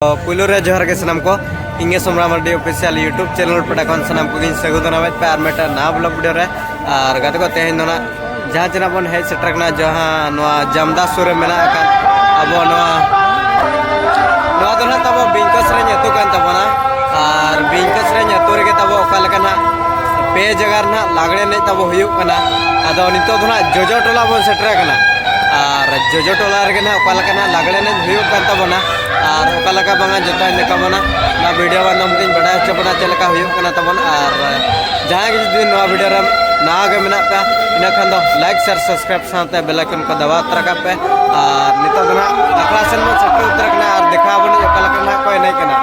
पुलू रे जोहर के सनम को इंगे Somra Mardi official YouTube channel पर कौन सनम को सगुदना पे आर मेटा ना ब्लॉग वीडियो रे और गत को तेहन दोना जहां जना बन हेज सेटरकना जहां नवा जामदा सुर मेना का अब नवा दोना तब बिंकोसरेंज अतु कान तबना और बिंकोसरेंज अतु रे तब ओका लकना पे जगह ना लागड़े ने तब हुयुक कना अदो नितो दोना जोजो टोला बन सेटर कना और जोजो टोला रे ना ओका लकना लागड़े ने हुयुक कान तबना और ओका लका बांगा जता लेका बना ना वीडियो बंदम दिन बड़ा चपना चलका हुयुक कना तबन और जहां के दिन नवा वीडियो रे ना गे मेना पे इना खान दो लाइक शेयर सब्सक्राइब साथे बेल आइकन को दबा तरका पे और नितो दोना अखड़ा सन में सेटर उतर कना और देखा बनी ओका लका ना कोई नहीं कना